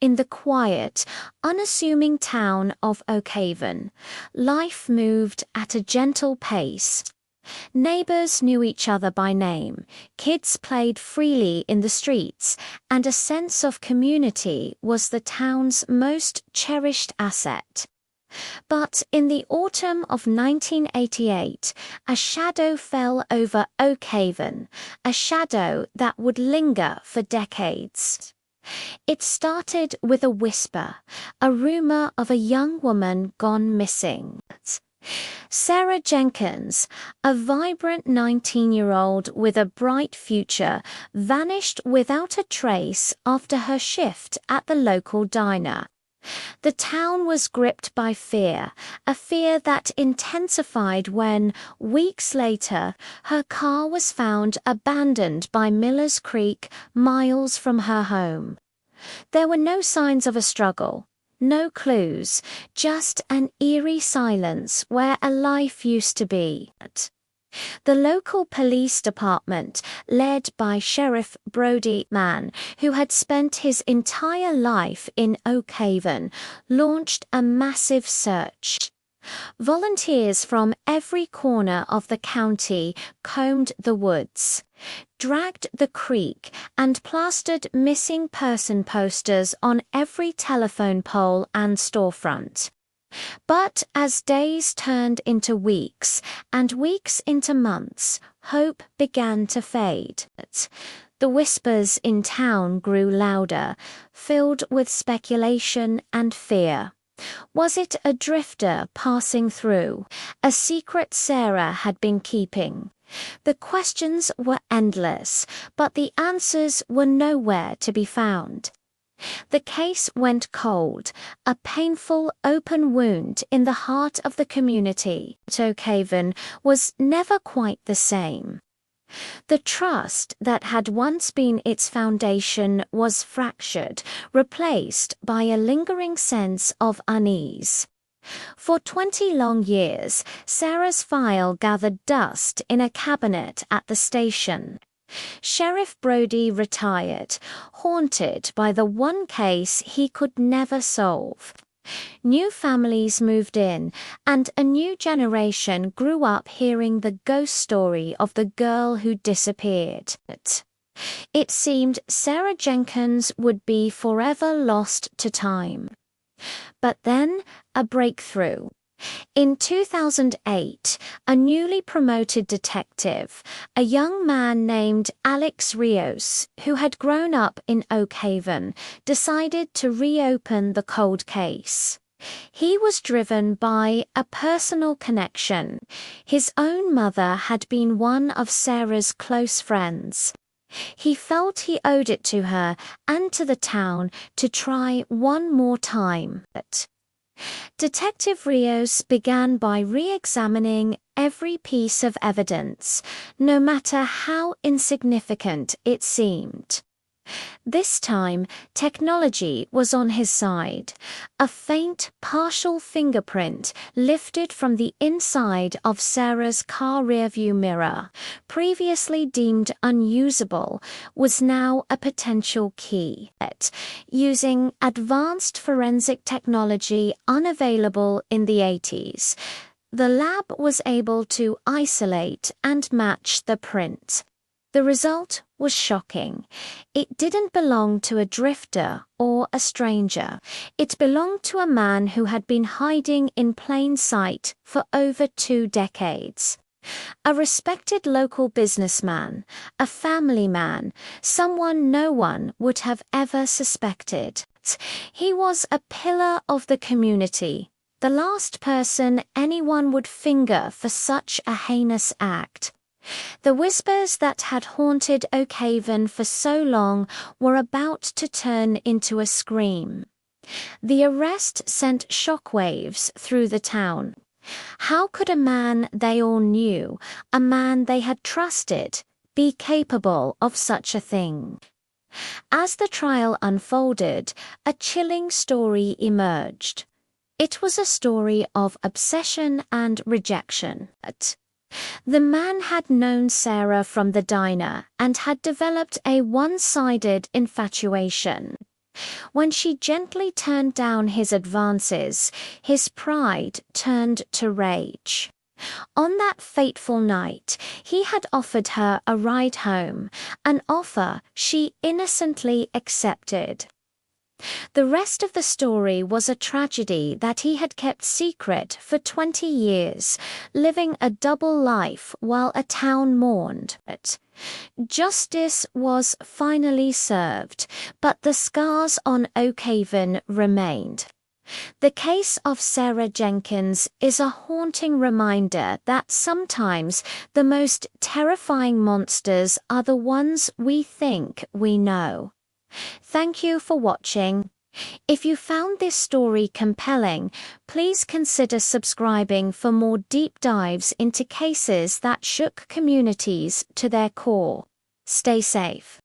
In the quiet, unassuming town of Oakhaven, life moved at a gentle pace. Neighbors knew each other by name, kids played freely in the streets, and a sense of community was the town's most cherished asset. But in the autumn of 1988, a shadow fell over Oakhaven, a shadow that would linger for decades. It started with a whisper, a rumor of a young woman gone missing. Sarah Jenkins, a vibrant 19-year-old with a bright future, vanished without a trace after her shift at the local diner. The town was gripped by fear, a fear that intensified when, weeks later, her car was found abandoned by Miller's Creek, miles from her home. There were no signs of a struggle. No clues, just an eerie silence where a life used to be. The local police department, led by Sheriff Brody Mann, who had spent his entire life in Oakhaven, launched a massive search. Volunteers from every corner of the county combed the woods, dragged the creek, and plastered missing person posters on every telephone pole and storefront. But as days turned into weeks, and weeks into months, hope began to fade. The whispers in town grew louder, filled with speculation and fear. Was it a drifter passing through, a secret Sarah had been keeping? The questions were endless, but the answers were nowhere to be found. The case went cold, a painful open wound in the heart of the community. Oakhaven was never quite the same. The trust that had once been its foundation was fractured, replaced by a lingering sense of unease. For 20 long years, Sarah's file gathered dust in a cabinet at the station. Sheriff Brody retired, haunted by the one case he could never solve. New families moved in, and a new generation grew up hearing the ghost story of the girl who disappeared. It seemed Sarah Jenkins would be forever lost to time. But then, a breakthrough. In 2008, a newly promoted detective, a young man named Alex Rios, who had grown up in Oakhaven, decided to reopen the cold case. He was driven by a personal connection. His own mother had been one of Sarah's close friends. He felt he owed it to her and to the town to try one more time. Detective Rios began by re-examining every piece of evidence, no matter how insignificant it seemed. This time, technology was on his side. A faint, partial fingerprint lifted from the inside of Sarah's car rearview mirror, previously deemed unusable, was now a potential key. Using advanced forensic technology unavailable in the 80s, the lab was able to isolate and match the print. The result was shocking. It didn't belong to a drifter or a stranger. It belonged to a man who had been hiding in plain sight for over 2 decades. A respected local businessman, a family man, someone no one would have ever suspected. He was a pillar of the community, the last person anyone would finger for such a heinous act. The whispers that had haunted Oakhaven for so long were about to turn into a scream. The arrest sent shockwaves through the town. How could a man they all knew, a man they had trusted, be capable of such a thing? As the trial unfolded, a chilling story emerged. It was a story of obsession and rejection. The man had known Sarah from the diner and had developed a one-sided infatuation. When she gently turned down his advances, his pride turned to rage. On that fateful night, he had offered her a ride home, an offer she innocently accepted. The rest of the story was a tragedy that he had kept secret for 20 years, living a double life while a town mourned. Justice was finally served, but the scars on Oakhaven remained. The case of Sarah Jenkins is a haunting reminder that sometimes the most terrifying monsters are the ones we think we know. Thank you for watching. If you found this story compelling, please consider subscribing for more deep dives into cases that shook communities to their core. Stay safe.